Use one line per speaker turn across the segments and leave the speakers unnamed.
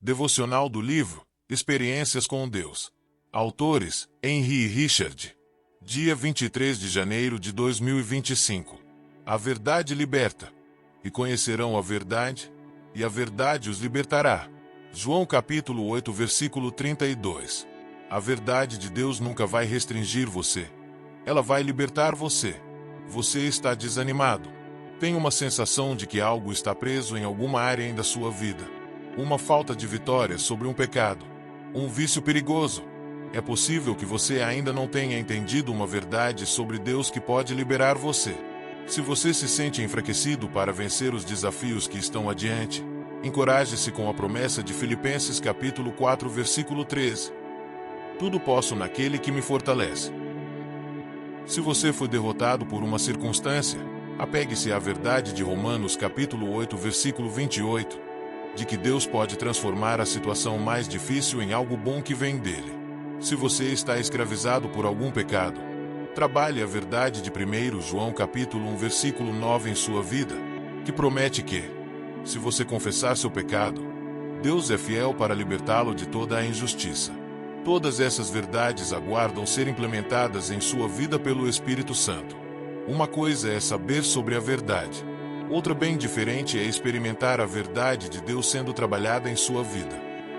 Devocional do livro Experiências com Deus. Autores: Henry e Richard. Dia 23 de janeiro de 2025. A verdade liberta. E conhecerão a verdade, e a verdade os libertará. João capítulo 8, versículo 32. A verdade de Deus nunca vai restringir você. Ela vai libertar você. Você está desanimado. Tem uma sensação de que algo está preso em alguma área da sua vida. Uma falta de vitória sobre um pecado. Um vício perigoso. É possível que você ainda não tenha entendido uma verdade sobre Deus que pode liberar você. Se você se sente enfraquecido para vencer os desafios que estão adiante, encoraje-se com a promessa de Filipenses capítulo 4, versículo 13. Tudo posso naquele que me fortalece. Se você foi derrotado por uma circunstância, apegue-se à verdade de Romanos capítulo 8, versículo 28, de que Deus pode transformar a situação mais difícil em algo bom que vem dele. Se você está escravizado por algum pecado, trabalhe a verdade de 1 João capítulo 1, versículo 9 em sua vida, que promete que, se você confessar seu pecado, Deus é fiel para libertá-lo de toda a injustiça. Todas essas verdades aguardam ser implementadas em sua vida pelo Espírito Santo. Uma coisa é saber sobre a verdade. Outra bem diferente é experimentar a verdade de Deus sendo trabalhada em sua vida.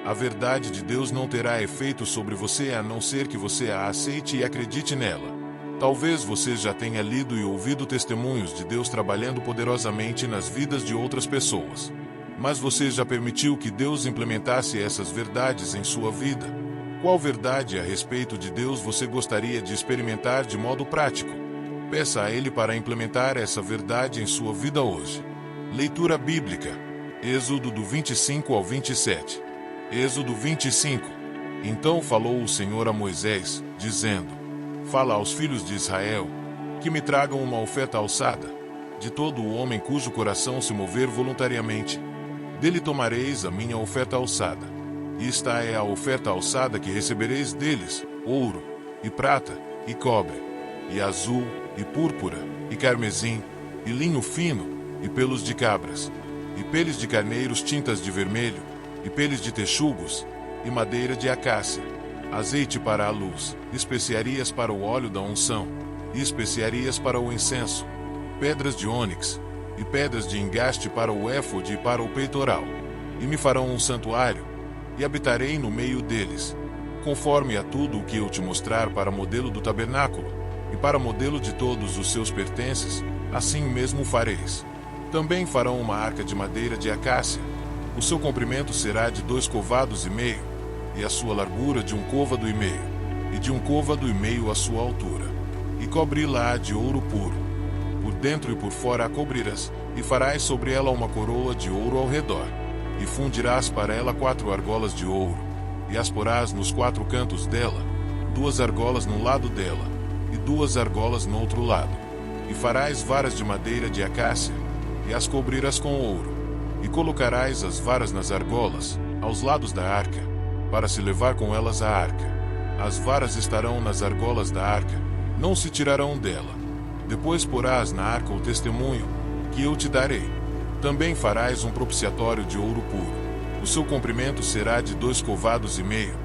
A verdade de Deus não terá efeito sobre você a não ser que você a aceite e acredite nela. Talvez você já tenha lido e ouvido testemunhos de Deus trabalhando poderosamente nas vidas de outras pessoas. Mas você já permitiu que Deus implementasse essas verdades em sua vida? Qual verdade a respeito de Deus você gostaria de experimentar de modo prático? Peça a Ele para implementar essa verdade em sua vida hoje. Leitura bíblica. Êxodo do 25 ao 27. Êxodo 25. Então falou o Senhor a Moisés, dizendo: Fala aos filhos de Israel, que me tragam uma oferta alçada, de todo o homem cujo coração se mover voluntariamente. Dele tomareis a minha oferta alçada. E esta é a oferta alçada que recebereis deles: ouro, e prata, e cobre, e azul, e púrpura, e carmesim, e linho fino, e pelos de cabras, e peles de carneiros tintas de vermelho, e peles de texugos, e madeira de acácia, azeite para a luz, especiarias para o óleo da unção, e especiarias para o incenso, pedras de ônix, e pedras de engaste para o éfode e para o peitoral. E me farão um santuário, e habitarei no meio deles, conforme a tudo o que eu te mostrar para modelo do tabernáculo, e para modelo de todos os seus pertences, assim mesmo fareis. Também farão uma arca de madeira de acácia. O seu comprimento será de 2 covados e meio, e a sua largura de 1 côvado e meio, e de 1 côvado e meio a sua altura. E cobri-la de ouro puro. Por dentro e por fora a cobrirás, e farás sobre ela uma coroa de ouro ao redor. E fundirás para ela 4 argolas de ouro, e as porás nos 4 cantos dela, 2 argolas num lado dela, e 2 argolas no outro lado. E farás varas de madeira de acácia, e as cobrirás com ouro. E colocarás as varas nas argolas, aos lados da arca, para se levar com elas a arca. As varas estarão nas argolas da arca, não se tirarão dela. Depois porás na arca o testemunho, que eu te darei. Também farás um propiciatório de ouro puro. O seu comprimento será de 2 covados e meio,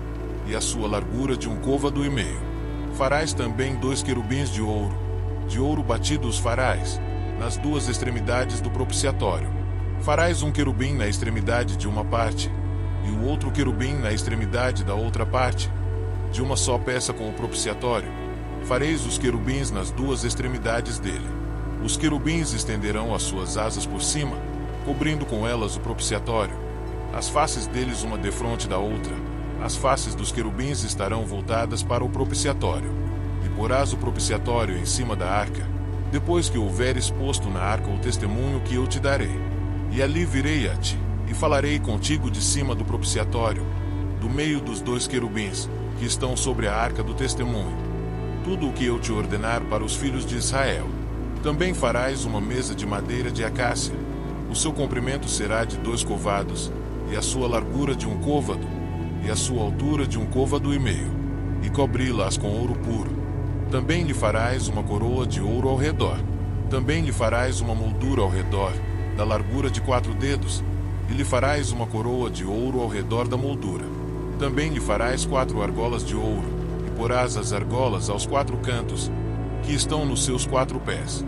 e a sua largura de 1 côvado e meio. Farás também 2 querubins de ouro batido os farás, nas 2 extremidades do propiciatório. Farás um querubim na extremidade de uma parte, e o outro querubim na extremidade da outra parte, de uma só peça com o propiciatório. Fareis os querubins nas 2 extremidades dele. Os querubins estenderão as suas asas por cima, cobrindo com elas o propiciatório. As faces deles uma defronte da outra. As faces dos querubins estarão voltadas para o propiciatório. E porás o propiciatório em cima da arca, depois que houveres posto na arca o testemunho que eu te darei. E ali virei a ti, e falarei contigo de cima do propiciatório, do meio dos 2 querubins, que estão sobre a arca do testemunho. Tudo o que eu te ordenar para os filhos de Israel. Também farás uma mesa de madeira de acácia. O seu comprimento será de 2 covados, e a sua largura de 1 côvado, e a sua altura de 1 côvado e meio. E cobri-las com ouro puro. Também lhe farás uma coroa de ouro ao redor. Também lhe farás uma moldura ao redor, da largura de 4 dedos, e lhe farás uma coroa de ouro ao redor da moldura. Também lhe farás 4 argolas de ouro, e porás as argolas aos 4 cantos, que estão nos seus 4 pés.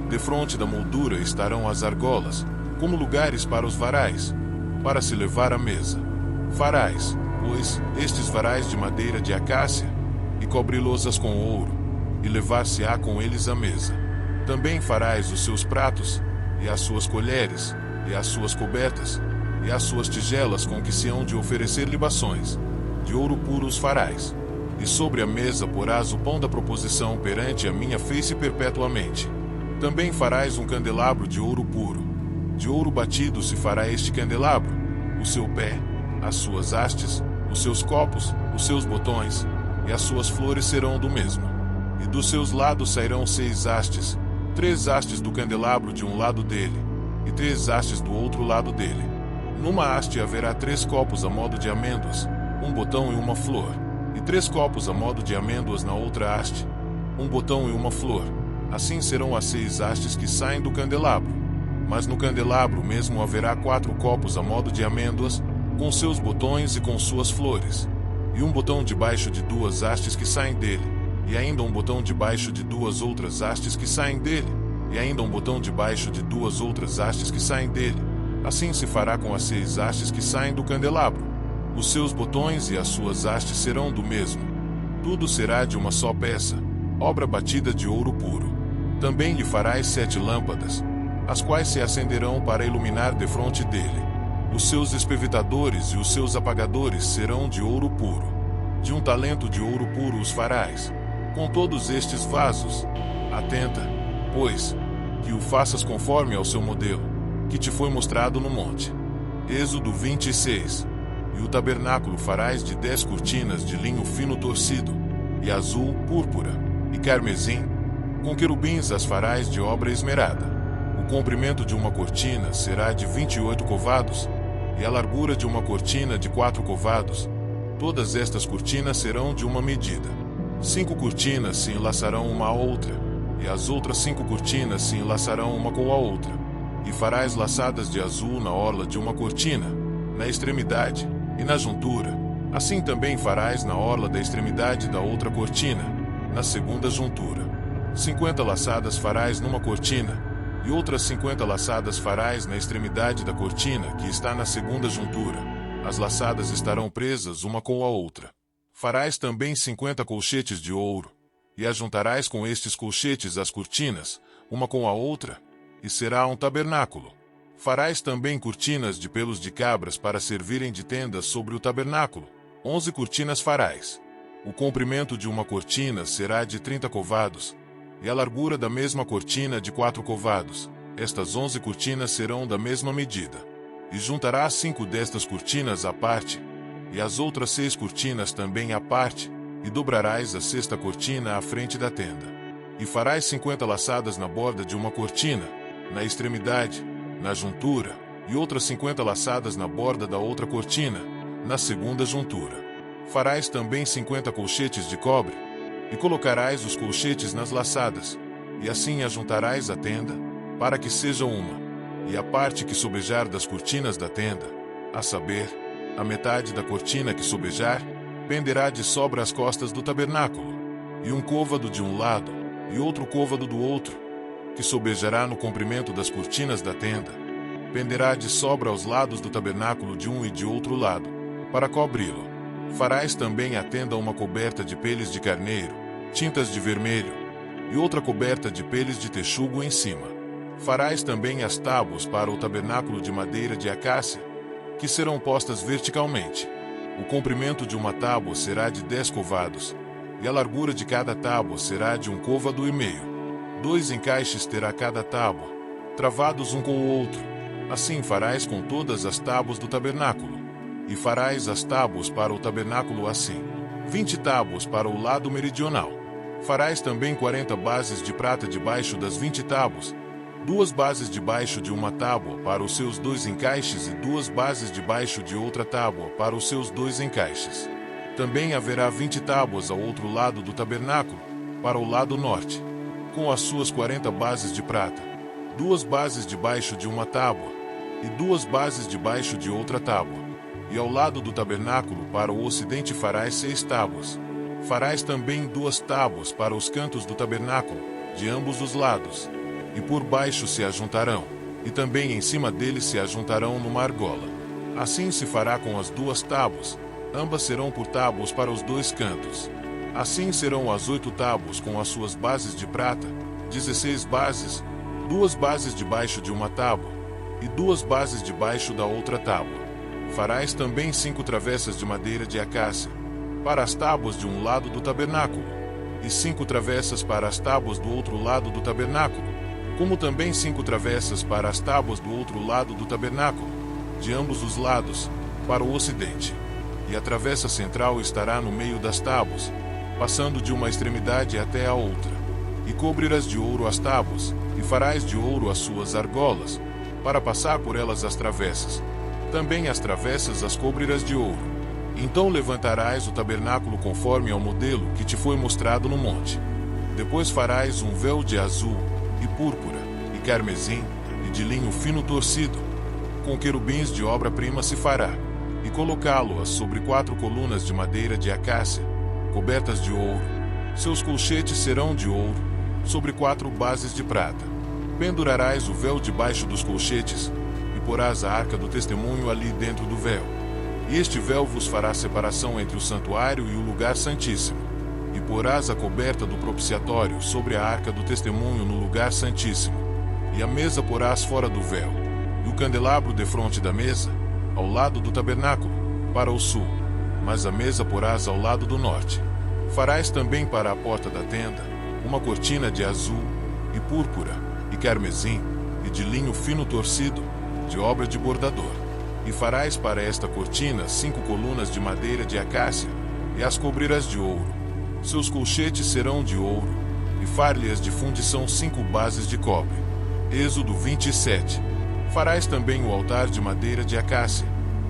Defronte da moldura estarão as argolas, como lugares para os varais, para se levar à mesa. Farás, pois, estes varais de madeira de acácia, e cobri-los-ás com ouro, e levar-se-á com eles à mesa. Também farás os seus pratos, e as suas colheres, e as suas cobertas, e as suas tigelas com que se hão de oferecer libações. De ouro puro os farás. E sobre a mesa porás o pão da proposição perante a minha face perpetuamente. Também farás um candelabro de ouro puro. De ouro batido se fará este candelabro, o seu pé, as suas hastes, os seus copos, os seus botões, e as suas flores serão do mesmo. E dos seus lados sairão 6 hastes, 3 hastes do candelabro de um lado dele, e 3 hastes do outro lado dele. Numa haste haverá 3 copos a modo de amêndoas, um botão e uma flor, e 3 copos a modo de amêndoas na outra haste, um botão e uma flor. Assim serão as 6 hastes que saem do candelabro. Mas no candelabro mesmo haverá 4 copos a modo de amêndoas, com seus botões e com suas flores, e um botão debaixo de 2 hastes que saem dele, e ainda um botão debaixo de 2 outras hastes que saem dele, e ainda um botão debaixo de 2 outras hastes que saem dele. Assim se fará com as 6 hastes que saem do candelabro. Os seus botões e as suas hastes serão do mesmo. Tudo será de uma só peça, obra batida de ouro puro. Também lhe farás 7 lâmpadas, as quais se acenderão para iluminar defronte dele. Os seus espevitadores e os seus apagadores serão de ouro puro. De um talento de ouro puro os farás. Com todos estes vasos, atenta, pois, que o faças conforme ao seu modelo, que te foi mostrado no monte. Êxodo 26. E o tabernáculo farás de 10 cortinas de linho fino torcido, e azul, púrpura, e carmesim, com querubins as farás de obra esmerada. O comprimento de uma cortina será de 28 covados, e a largura de uma cortina de 4 covados. Todas estas cortinas serão de uma medida. 5 cortinas se enlaçarão uma à outra, e as outras 5 cortinas se enlaçarão uma com a outra. E farás laçadas de azul na orla de uma cortina, na extremidade, e na juntura. Assim também farás na orla da extremidade da outra cortina, na segunda juntura. 50 laçadas farás numa cortina, e outras 50 laçadas farás na extremidade da cortina que está na segunda juntura. As laçadas estarão presas uma com a outra. Farás também 50 colchetes de ouro, e ajuntarás com estes colchetes as cortinas, uma com a outra, e será um tabernáculo. Farás também cortinas de pelos de cabras para servirem de tendas sobre o tabernáculo. 11 cortinas farás. O comprimento de uma cortina será de 30 covados, e a largura da mesma cortina de 4 covados. Estas 11 cortinas serão da mesma medida. E juntarás 5 destas cortinas à parte, e as outras 6 cortinas também à parte, e dobrarás a 6ª cortina à frente da tenda. E farás 50 laçadas na borda de uma cortina, na extremidade, na juntura, e outras 50 laçadas na borda da outra cortina, na segunda juntura. Farás também 50 colchetes de cobre, e colocarás os colchetes nas laçadas, e assim ajuntarás a tenda, para que seja uma. E a parte que sobejar das cortinas da tenda, a saber, a metade da cortina que sobejar, penderá de sobre as costas do tabernáculo, e um côvado de um lado, e outro côvado do outro, que sobejará no comprimento das cortinas da tenda, penderá de sobra aos lados do tabernáculo de um e de outro lado, para cobri-lo. Farás também à tenda uma coberta de peles de carneiro, tintas de vermelho, e outra coberta de peles de texugo em cima. Farás também as tábuas para o tabernáculo de madeira de acácia, que serão postas verticalmente. O comprimento de uma tábua será de 10 covados, e a largura de cada tábua será de 1,5 côvado. 2 encaixes terá cada tábua, travados um com o outro. Assim farás com todas as tábuas do tabernáculo. E farás as tábuas para o tabernáculo assim: 20 tábuas para o lado meridional. Farás também 40 bases de prata debaixo das 20 tábuas, 2 bases debaixo de uma tábua para os seus 2 encaixes e 2 bases debaixo de outra tábua para os seus 2 encaixes. Também haverá 20 tábuas ao outro lado do tabernáculo, para o lado norte, com as suas 40 bases de prata, 2 bases debaixo de uma tábua, e 2 bases debaixo de outra tábua. E ao lado do tabernáculo para o ocidente farás 6 tábuas. Farás também 2 tábuas para os cantos do tabernáculo, de ambos os lados. E por baixo se ajuntarão, e também em cima deles se ajuntarão numa argola. Assim se fará com as 2 tábuas, ambas serão por tábuas para os 2 cantos. Assim serão as 8 tábuas com as suas bases de prata, 16 bases, 2 bases debaixo de uma tábua, e 2 bases debaixo da outra tábua. Farás também 5 travessas de madeira de acácia, para as tábuas de um lado do tabernáculo, e 5 travessas para as tábuas do outro lado do tabernáculo, como também 5 travessas para as tábuas do outro lado do tabernáculo, de ambos os lados, para o ocidente. E a travessa central estará no meio das tábuas, passando de uma extremidade até a outra. E cobrirás de ouro as tábuas, e farás de ouro as suas argolas, para passar por elas as travessas. Também as travessas as cobrirás de ouro. Então levantarás o tabernáculo conforme ao modelo que te foi mostrado no monte. Depois farás um véu de azul, e púrpura, e carmesim, e de linho fino torcido. Com querubins de obra-prima se fará, e colocá-lo-as sobre 4 colunas de madeira de acácia, cobertas de ouro. Seus colchetes serão de ouro, sobre 4 bases de prata. Pendurarás o véu debaixo dos colchetes, e porás a arca do testemunho ali dentro do véu. E este véu vos fará separação entre o santuário e o lugar santíssimo. E porás a coberta do propiciatório sobre a arca do testemunho no lugar santíssimo. E a mesa porás fora do véu, e o candelabro defronte da mesa, ao lado do tabernáculo, para o sul, mas a mesa porás ao lado do norte. Farás também para a porta da tenda uma cortina de azul, e púrpura, e carmesim, e de linho fino torcido, de obra de bordador. E farás para esta cortina 5 colunas de madeira de acácia, e as cobrirás de ouro. Seus colchetes serão de ouro, e far-lhes de fundição 5 bases de cobre. Êxodo 27. Farás também o altar de madeira de acácia.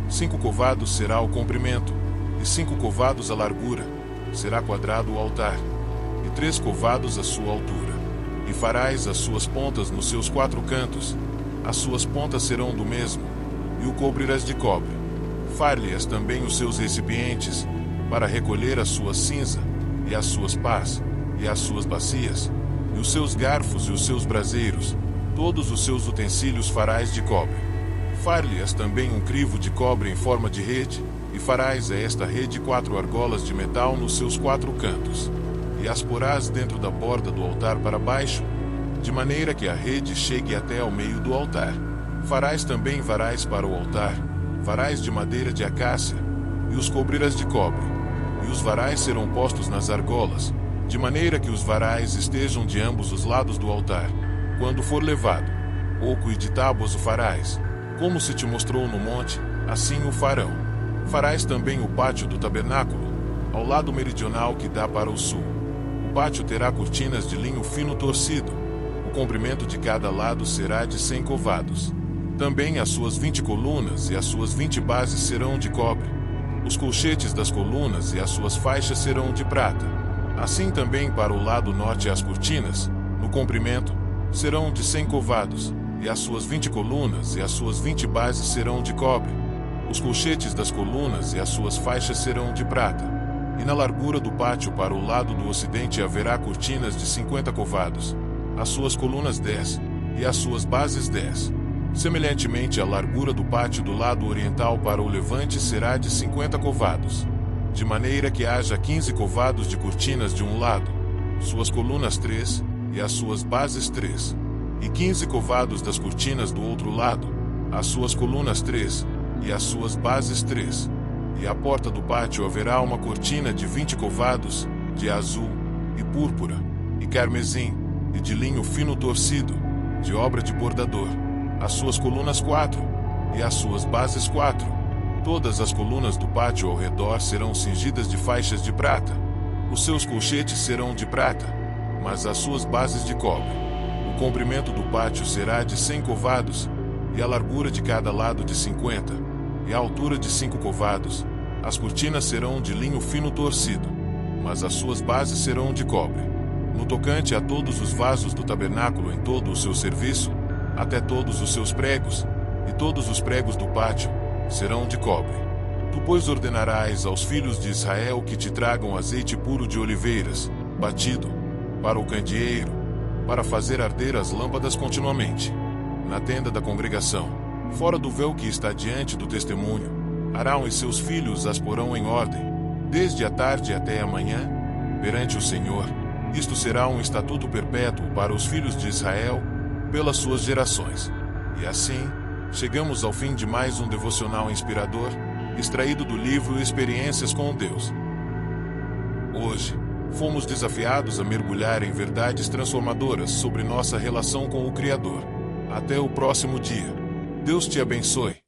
5 covados será o comprimento, e 5 covados a largura. Será quadrado o altar, e 3 covados a sua altura. E farás as suas pontas nos seus 4 cantos. As suas pontas serão do mesmo, e o cobrirás de cobre. Far-lhes também os seus recipientes, para recolher a sua cinza, e as suas pás, e as suas bacias, e os seus garfos e os seus braseiros. Todos os seus utensílios farás de cobre. Far-lhes também um crivo de cobre em forma de rede, e farás a esta rede 4 argolas de metal nos seus 4 cantos. E as porás dentro da borda do altar para baixo, de maneira que a rede chegue até ao meio do altar. Farás também varais para o altar, varais de madeira de acácia, e os cobrirás de cobre. E os varais serão postos nas argolas, de maneira que os varais estejam de ambos os lados do altar. Quando for levado, oco e de tábuas o farás, como se te mostrou no monte, assim o farão. Farás também o pátio do tabernáculo, ao lado meridional que dá para o sul. O pátio terá cortinas de linho fino torcido. O comprimento de cada lado será de 100 covados. Também as suas 20 colunas e as suas 20 bases serão de cobre. Os colchetes das colunas e as suas faixas serão de prata. Assim também para o lado norte as cortinas, no comprimento, serão de 100 covados, e as suas 20 colunas e as suas 20 bases serão de cobre. Os colchetes das colunas e as suas faixas serão de prata. E na largura do pátio para o lado do ocidente haverá cortinas de 50 covados, as suas colunas 10, e as suas bases 10. Semelhantemente, a largura do pátio do lado oriental para o levante será de 50 covados, de maneira que haja 15 covados de cortinas de um lado, suas colunas 3, e as suas bases 3, e 15 covados das cortinas do outro lado, as suas colunas 3, e as suas bases 3. E à porta do pátio haverá uma cortina de 20 covados, de azul, e púrpura, e carmesim, e de linho fino torcido, de obra de bordador. As suas colunas 4, e as suas bases 4. Todas as colunas do pátio ao redor serão cingidas de faixas de prata. Os seus colchetes serão de prata, mas as suas bases de cobre. O comprimento do pátio será de 100 covados, e a largura de cada lado de 50, e a altura de 5 covados. As cortinas serão de linho fino torcido, mas as suas bases serão de cobre. No tocante a todos os vasos do tabernáculo em todo o seu serviço, até todos os seus pregos, e todos os pregos do pátio serão de cobre. Tu, pois, ordenarás aos filhos de Israel que te tragam azeite puro de oliveiras, batido, para o candeeiro, para fazer arder as lâmpadas continuamente. Na tenda da congregação, fora do véu que está diante do testemunho, Arão e seus filhos as porão em ordem, desde a tarde até a manhã, perante o Senhor. Isto será um estatuto perpétuo para os filhos de Israel, pelas suas gerações. E assim, chegamos ao fim de mais um devocional inspirador, extraído do livro Experiências com Deus. Hoje, fomos desafiados a mergulhar em verdades transformadoras sobre nossa relação com o Criador. Até o próximo dia. Deus te abençoe.